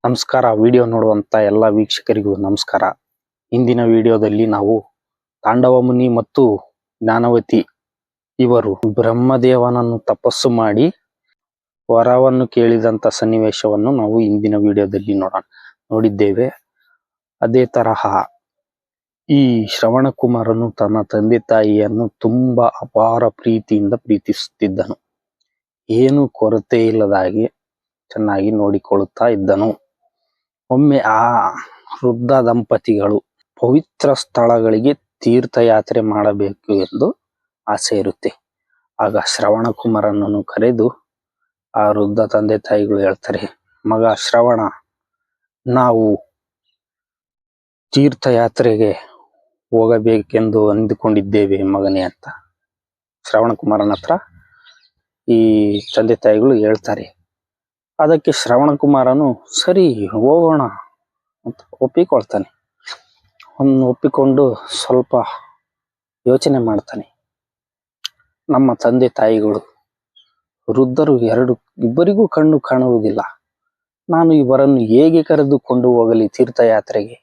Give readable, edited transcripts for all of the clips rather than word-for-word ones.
ನಮಸ್ಕಾರ. ವಿಡಿಯೋ ನೋಡುವಂತ ಎಲ್ಲ ವೀಕ್ಷಕರಿಗೂ ನಮಸ್ಕಾರ. ಇಂದಿನ ವಿಡಿಯೋದಲ್ಲಿ ನಾವು ತಾಂಡವ ಮುನಿ ಮತ್ತು ಜ್ಞಾನವತಿ ಇವರು ಬ್ರಹ್ಮದೇವನನ್ನು ತಪಸ್ಸು ಮಾಡಿ ವರವನ್ನು ಕೇಳಿದಂತ ಸನ್ನಿವೇಶವನ್ನು ನಾವು ಇಂದಿನ ವಿಡಿಯೋದಲ್ಲಿ ನೋಡಿದ್ದೇವೆ. ಅದೇ ತರಹ ಈ ಶ್ರವಣ ಕುಮಾರನು ತನ್ನ ತಂದೆ ತಾಯಿಯನ್ನು ತುಂಬಾ ಅಪಾರ ಪ್ರೀತಿಯಿಂದ ಪ್ರೀತಿಸುತ್ತಿದ್ದನು. ಏನು ಕೊರತೆ ಇಲ್ಲದಾಗಿ ಚೆನ್ನಾಗಿ ನೋಡಿಕೊಳ್ಳುತ್ತಾ ಇದ್ದನು. ಒಮ್ಮೆ ಆ ವೃದ್ಧ ದಂಪತಿಗಳು ಪವಿತ್ರ ಸ್ಥಳಗಳಿಗೆ ತೀರ್ಥಯಾತ್ರೆ ಮಾಡಬೇಕು ಎಂದು ಆಸೆ ಇರುತ್ತೆ. ಆಗ ಶ್ರವಣ ಕುಮಾರನನ್ನು ಕರೆದು ಆ ವೃದ್ಧ ತಂದೆ ತಾಯಿಗಳು ಹೇಳ್ತಾರೆ, ಮಗ ಶ್ರವಣ, ನಾವು ತೀರ್ಥಯಾತ್ರೆಗೆ ಹೋಗಬೇಕೆಂದು ಅಂದುಕೊಂಡಿದ್ದೇವೆ ಮಗನೇ ಅಂತ ಶ್ರವಣ ಕುಮಾರನ ಹತ್ರ ಈ ತಂದೆ ತಾಯಿಗಳು ಹೇಳ್ತಾರೆ. ಅದಕ್ಕೆ ಶ್ರವಣ ಕುಮಾರನು ಸರಿ ಹೋಗೋಣ ಅಂತ ಒಪ್ಪಿಕೊಳ್ತಾನೆ. ಒಪ್ಪಿಕೊಂಡು ಸ್ವಲ್ಪ ಯೋಚನೆ ಮಾಡ್ತಾನೆ. ನಮ್ಮ ತಂದೆ ತಾಯಿಗಳು ವೃದ್ಧರು ಇಬ್ಬರಿಗೂ ಕಣ್ಣು ಕಾಣುವುದಿಲ್ಲ, ನಾನು ಇವರನ್ನು ಹೇಗೆ ಕರೆದುಕೊಂಡು ಹೋಗಲಿ ತೀರ್ಥಯಾತ್ರೆಗೆ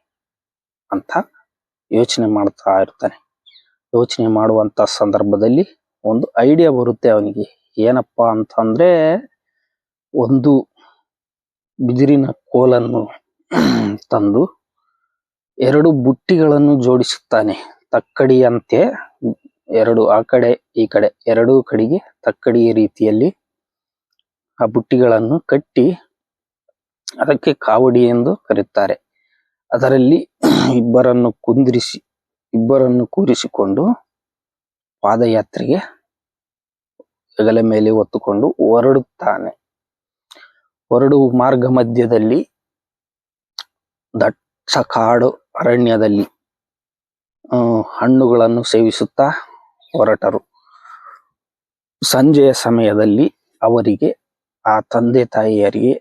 ಅಂತ ಯೋಚನೆ ಮಾಡ್ತಾ ಇರ್ತಾನೆ. ಯೋಚನೆ ಮಾಡುವಂತ ಸಂದರ್ಭದಲ್ಲಿ ಒಂದು ಐಡಿಯಾ ಬರುತ್ತೆ ಅವನಿಗೆ. ಏನಪ್ಪಾ ಅಂತಂದ್ರೆ, ಒಂದು ಬಿದಿರಿನ ಕೋಲನ್ನು ತಂದು ಎರಡು ಬುಟ್ಟಿಗಳನ್ನು ಜೋಡಿಸುತ್ತಾನೆ. ತಕ್ಕಡಿಯಂತೆ ಎರಡು, ಆ ಕಡೆ ಈ ಕಡೆ ಎರಡೂ ಕಡೆಗೆ ತಕ್ಕಡಿಯ ರೀತಿಯಲ್ಲಿ ಆ ಬುಟ್ಟಿಗಳನ್ನು ಕಟ್ಟಿ ಅದಕ್ಕೆ ಕಾವಡಿ ಎಂದು ಕರೆಯುತ್ತಾರೆ. ಅದರಲ್ಲಿ ಇಬ್ಬರನ್ನು ಕೂರಿಸಿಕೊಂಡು ಪಾದಯಾತ್ರೆಗೆ ಹೆಗಲ ಮೇಲೆ ಹೊತ್ತುಕೊಂಡು ಹೊರಡುತ್ತಾನೆ. ಹೊರಡುವ ಮಾರ್ಗ ಮಧ್ಯದಲ್ಲಿ ದಟ್ಟ ಕಾಡು ಅರಣ್ಯದಲ್ಲಿ ಹಣ್ಣುಗಳನ್ನು ಸೇವಿಸುತ್ತಾ ಹೊರಟರು. ಸಂಜೆಯ ಸಮಯದಲ್ಲಿ ಅವರಿಗೆ, ಆ ತಂದೆ ತಾಯಿಯರಿಗೆ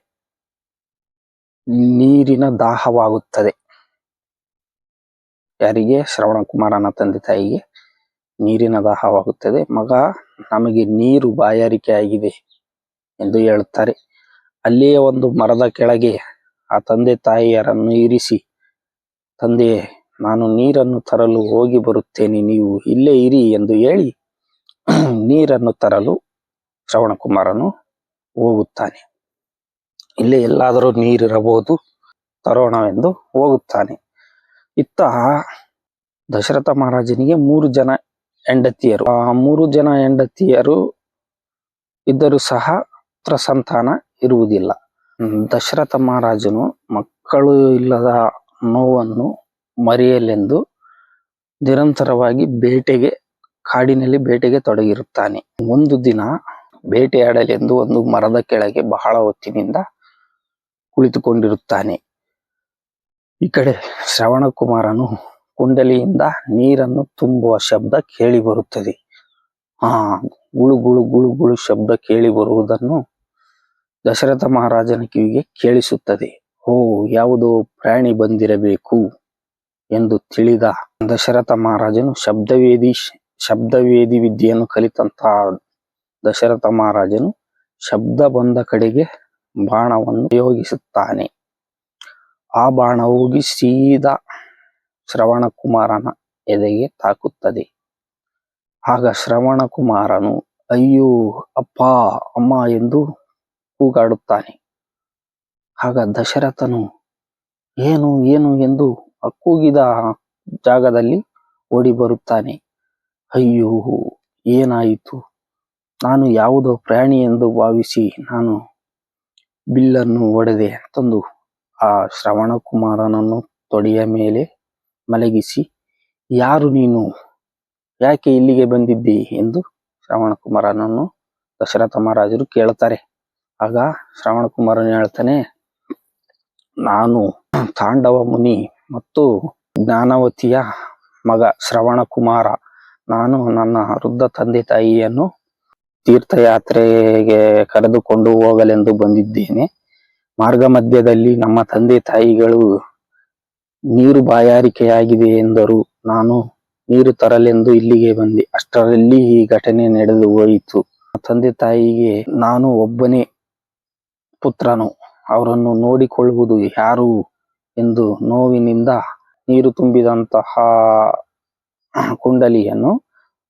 ನೀರಿನ ದಾಹವಾಗುತ್ತದೆ. ಯಾರಿಗೆ? ಶ್ರವಣ ಕುಮಾರನ ತಂದೆ ತಾಯಿಗೆ ನೀರಿನ ದಾಹವಾಗುತ್ತದೆ. ಮಗ, ನಮಗೆ ನೀರು ಬಾಯಾರಿಕೆ ಆಗಿದೆ ಎಂದು ಹೇಳುತ್ತಾರೆ. ಅಲ್ಲಿಯೇ ಒಂದು ಮರದ ಕೆಳಗೆ ಆ ತಂದೆ ತಾಯಿಯರನ್ನು ಇರಿಸಿ, ತಂದೆ, ನಾನು ನೀರನ್ನು ತರಲು ಹೋಗಿ ಬರುತ್ತೇನೆ, ನೀವು ಇಲ್ಲೇ ಇರಿ ಎಂದು ಹೇಳಿ ನೀರನ್ನು ತರಲು ಶ್ರವಣ ಕುಮಾರನು ಹೋಗುತ್ತಾನೆ. ಇಲ್ಲೇ ಎಲ್ಲಾದರೂ ನೀರಿರಬಹುದು, ತರೋಣವೆಂದು ಹೋಗುತ್ತಾನೆ. ಇತ್ತ ದಶರಥ ಮಹಾರಾಜನಿಗೆ 3 ಜನ ಹೆಂಡತಿಯರು. ಆ 3 ಜನ ಹೆಂಡತಿಯರು ಇದ್ದರೂ ಸಹ ಪುತ್ರ ಸಂತಾನ ಇರುವುದಿಲ್ಲ. ದಶರಥ ಮಹಾರಾಜನು ಮಕ್ಕಳು ಇಲ್ಲದ ನೋವನ್ನು ಮರೆಯಲೆಂದು ನಿರಂತರವಾಗಿ ಕಾಡಿನಲ್ಲಿ ಬೇಟೆಗೆ ತೊಡಗಿರುತ್ತಾನೆ. ಒಂದು ದಿನ ಬೇಟೆಯಾಡಲೆಂದು ಒಂದು ಮರದ ಕೆಳಗೆ ಬಹಳ ಹೊತ್ತಿನಿಂದ ಕುಳಿತುಕೊಂಡಿರುತ್ತಾನೆ. ಈ ಕಡೆ ಶ್ರವಣ ಕುಮಾರನು ಕುಂಡಲಿಯಿಂದ ನೀರನ್ನು ತುಂಬುವ ಶಬ್ದ ಕೇಳಿ ಬರುತ್ತದೆ. ಗುಳು ಗುಳು ಗುಳು ಗುಳು ಶಬ್ದ ಕೇಳಿ ಬರುವುದನ್ನು ದಶರಥ ಮಹಾರಾಜನ ಕಿವಿಗೆ ಕೇಳಿಸುತ್ತದೆ. ಯಾವುದೋ ಪ್ರಾಣಿ ಬಂದಿರಬೇಕು ಎಂದು ತಿಳಿದ ದಶರಥ ಮಹಾರಾಜನು ಶಬ್ದವೇದಿ ವಿದ್ಯೆಯನ್ನು ಕಲಿತಂತ ದಶರಥ ಮಹಾರಾಜನು ಶಬ್ದ ಬಂದ ಕಡೆಗೆ ಬಾಣವನ್ನು ಪ್ರಯೋಗಿಸುತ್ತಾನೆ. ಆ ಬಾಣ ಹೋಗಿ ಸೀದಾ ಶ್ರವಣ ಕುಮಾರನ ಎದೆಗೆ ತಾಕುತ್ತದೆ. ಆಗ ಶ್ರವಣ ಕುಮಾರನು ಅಯ್ಯೋ, ಅಪ್ಪ, ಅಮ್ಮ ಎಂದು ಕೂಗಾಡುತ್ತಾನೆ. ಆಗ ದಶರಥನು ಏನು ಏನು ಎಂದು ಕೂಗಿದ ಜಾಗದಲ್ಲಿ ಓಡಿ ಬರುತ್ತಾನೆ. ಅಯ್ಯೋ, ಏನಾಯಿತು? ನಾನು ಯಾವುದೋ ಪ್ರಾಣಿ ಎಂದು ಭಾವಿಸಿ ನಾನು ಬಿಲ್ಲನ್ನು ಹೊಡೆದೆ ತಂದು ಆ ಶ್ರವಣ ಕುಮಾರನನ್ನು ತೊಡೆಯ ಮೇಲೆ ಮಲಗಿಸಿ, ಯಾರು ನೀನು, ಯಾಕೆ ಇಲ್ಲಿಗೆ ಬಂದಿದ್ದಿ ಎಂದು ಶ್ರವಣ ಕುಮಾರನನ್ನು ದಶರಥ ಮಹಾರಾಜರು ಕೇಳುತ್ತಾರೆ. ಆಗ ಶ್ರವಣ ಕುಮಾರನು ಹೇಳ್ತಾನೆ, ನಾನು ತಾಂಡವ ಮುನಿ ಮತ್ತು ಜ್ಞಾನವತಿಯ ಮಗ ಶ್ರವಣ ಕುಮಾರ. ನಾನು ನನ್ನ ವೃದ್ಧ ತಂದೆ ತಾಯಿಯನ್ನು ತೀರ್ಥಯಾತ್ರೆಗೆ ಕರೆದುಕೊಂಡು ಹೋಗಲೆಂದು ಬಂದಿದ್ದೇನೆ. ಮಾರ್ಗ ಮಧ್ಯದಲ್ಲಿ ನಮ್ಮ ತಂದೆ ತಾಯಿಗಳು ನೀರು ಬಾಯಾರಿಕೆಯಾಗಿದೆ ಎಂದರು. ನಾನು ನೀರು ತರಲೆಂದು ಇಲ್ಲಿಗೆ ಬಂದೆ. ಅಷ್ಟರಲ್ಲಿ ಈ ಘಟನೆ ನಡೆದು ಹೋಯಿತು. ತಂದೆ ತಾಯಿಗೆ ನಾನು ಒಬ್ಬನೇ ಪುತ್ರನು. ಅವರನ್ನು ನೋಡಿಕೊಳ್ಳುವುದು ಯಾರು ಎಂದು ನೋವಿನಿಂದ ನೀರು ತುಂಬಿದಂತಹ ಕುಂಡಲಿಯನ್ನು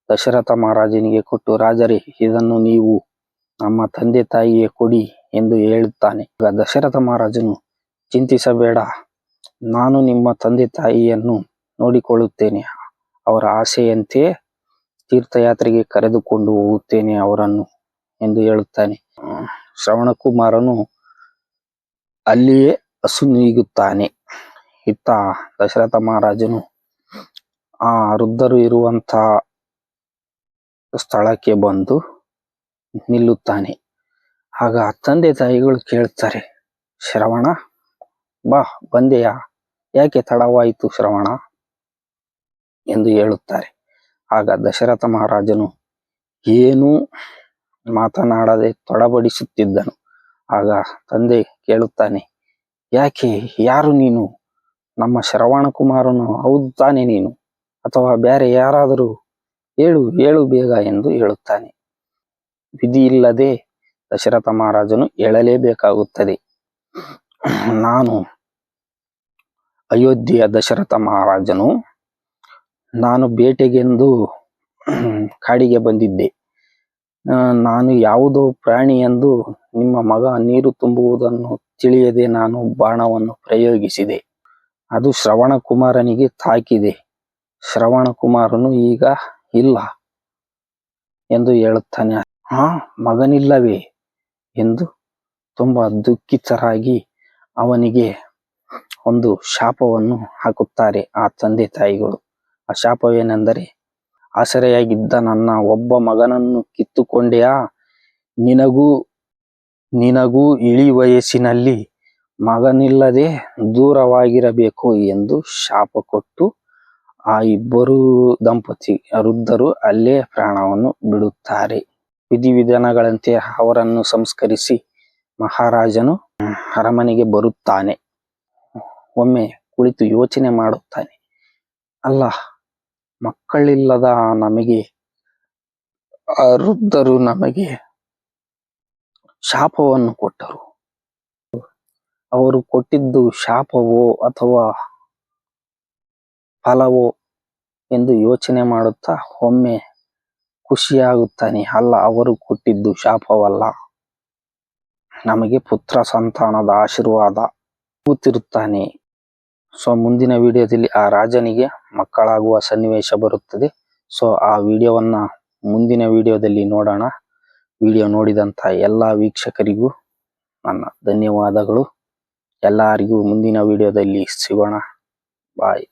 ದಶರಥ ಮಹಾರಾಜನಿಗೆ ಕೊಟ್ಟು, ರಾಜರೇ, ಇದನ್ನು ನೀವು ನಮ್ಮ ತಂದೆ ತಾಯಿಗೆ ಕೊಡಿ ಎಂದು ಹೇಳುತ್ತಾನೆ. ಆಗ ದಶರಥ ಮಹಾರಾಜನು, ಚಿಂತಿಸಬೇಡ, ನಾನು ನಿಮ್ಮ ತಂದೆ ತಾಯಿಯನ್ನು ನೋಡಿಕೊಳ್ಳುತ್ತೇನೆ. ಅವರ ಆಸೆಯಂತೆ ತೀರ್ಥಯಾತ್ರೆಗೆ ಕರೆದುಕೊಂಡು ಹೋಗುತ್ತೇನೆ ಅವರನ್ನು ಎಂದು ಹೇಳುತ್ತಾನೆ. ಶ್ರವಣಕುಮಾರನು ಅಲ್ಲಿಯೇ ಹಸು ನೀಗುತ್ತಾನೆ. ಇತ್ತ ದಶರಥ ಮಹಾರಾಜನು ಆ ವೃದ್ಧರು ಇರುವಂತಹ ಸ್ಥಳಕ್ಕೆ ಬಂದು ನಿಲ್ಲುತ್ತಾನೆ. ಆಗ ತಂದೆ ತಾಯಿಗಳು ಕೇಳ್ತಾರೆ, ಶ್ರವಣ, ಬಾ, ಬಂದೆಯಾ? ಯಾಕೆ ತಡವಾಯಿತು ಶ್ರವಣ ಎಂದು ಹೇಳುತ್ತಾರೆ. ಆಗ ದಶರಥ ಮಹಾರಾಜನು ಏನೂ ಮಾತನಾಡದೆ ತಡಬಡಿಸುತ್ತಿದ್ದನು. ಆಗ ತಂದೆ ಕೇಳುತ್ತಾನೆ, ಯಾಕೆ, ಯಾರು ನೀನು? ನಮ್ಮ ಶ್ರವಣ ಕುಮಾರನು ಹೌದು ತಾನೆ ನೀನು, ಅಥವಾ ಬೇರೆ ಯಾರಾದರೂ? ಹೇಳು ಹೇಳು ಬೇಗ ಎಂದು ಹೇಳುತ್ತಾನೆ. ವಿಧಿ ಇಲ್ಲದೆ ದಶರಥ ಮಹಾರಾಜನು ಹೇಳಲೇಬೇಕಾಗುತ್ತದೆ. ನಾನು ಅಯೋಧ್ಯೆಯ ದಶರಥ ಮಹಾರಾಜನು. ನಾನು ಬೇಟೆಗೆಂದು ಕಾಡಿಗೆ ಬಂದಿದ್ದೆ. ನಾನು ಯಾವುದೋ ಪ್ರಾಣಿ ಎಂದು ನಿಮ್ಮ ಮಗ ನೀರು ತುಂಬುವುದನ್ನು ತಿಳಿಯದೆ ನಾನು ಬಾಣವನ್ನು ಪ್ರಯೋಗಿಸಿದೆ. ಅದು ಶ್ರವಣ ಕುಮಾರನಿಗೆ ತಾಕಿದೆ. ಶ್ರವಣ ಕುಮಾರನು ಈಗ ಇಲ್ಲ ಎಂದು ಹೇಳುತ್ತಾನೆ. ಮಗನಿಲ್ಲವೇ ಎಂದು ತುಂಬಾ ದುಃಖಿತರಾಗಿ ಅವನಿಗೆ ಒಂದು ಶಾಪವನ್ನು ಹಾಕುತ್ತಾರೆ ಆ ತಂದೆ ತಾಯಿಗಳು. ಆ ಶಾಪವೇನೆಂದರೆ, ಆಸರೆಯಾಗಿದ್ದ ನನ್ನ ಒಬ್ಬ ಮಗನನ್ನು ಕಿತ್ತುಕೊಂಡೆಯಾ, ನಿನಗೂ ಇಳಿ ವಯಸ್ಸಿನಲ್ಲಿ ಮಗನಿಲ್ಲದೆ ದೂರವಾಗಿರಬೇಕು ಎಂದು ಶಾಪ ಕೊಟ್ಟು ಆ ಇಬ್ಬರು ದಂಪತಿ ವೃದ್ಧರು ಅಲ್ಲೇ ಪ್ರಾಣವನ್ನು ಬಿಡುತ್ತಾರೆ. ವಿಧಿವಿಧಾನಗಳಂತೆ ಅವರನ್ನು ಸಂಸ್ಕರಿಸಿ ಮಹಾರಾಜನು ಅರಮನೆಗೆ ಬರುತ್ತಾನೆ. ಒಮ್ಮೆ ಕುಳಿತು ಯೋಚನೆ ಮಾಡುತ್ತಾನೆ, ಅಲ್ಲ, ಮಕ್ಕಳಿಲ್ಲದ ನಮಗೆ ಆ ವೃದ್ಧರು ನಮಗೆ ಶಾಪವನ್ನು ಕೊಟ್ಟರು. ಅವರು ಕೊಟ್ಟಿದ್ದು ಶಾಪವೋ ಅಥವಾ ಫಲವೋ ಎಂದು ಯೋಚನೆ ಮಾಡುತ್ತಾ ಒಮ್ಮೆ ಖುಷಿಯಾಗುತ್ತಾನೆ. ಅಲ್ಲ, ಅವರು ಕೊಟ್ಟಿದ್ದು ಶಾಪವಲ್ಲ, ನಮಗೆ ಪುತ್ರ ಸಂತಾನದ ಆಶೀರ್ವಾದ ಕೂತಿರುತ್ತಾನೆ. ಸೊ ಮುಂದಿನ ವಿಡಿಯೋದಲ್ಲಿ ಆ ರಾಜನಿಗೆ ಮಕ್ಕಳಾಗುವ ಸನ್ನಿವೇಶ ಬರುತ್ತದೆ. ಸೊ ಆ ವಿಡಿಯೋವನ್ನ ಮುಂದಿನ ವಿಡಿಯೋದಲ್ಲಿ ನೋಡೋಣ. ವಿಡಿಯೋ ನೋಡಿದಂತ ಎಲ್ಲ ವೀಕ್ಷಕರಿಗೂ ನನ್ನ ಧನ್ಯವಾದಗಳು. ಎಲ್ಲರಿಗೂ ಮುಂದಿನ ವಿಡಿಯೋದಲ್ಲಿ ಸಿಗೋಣ. ಬಾಯ್.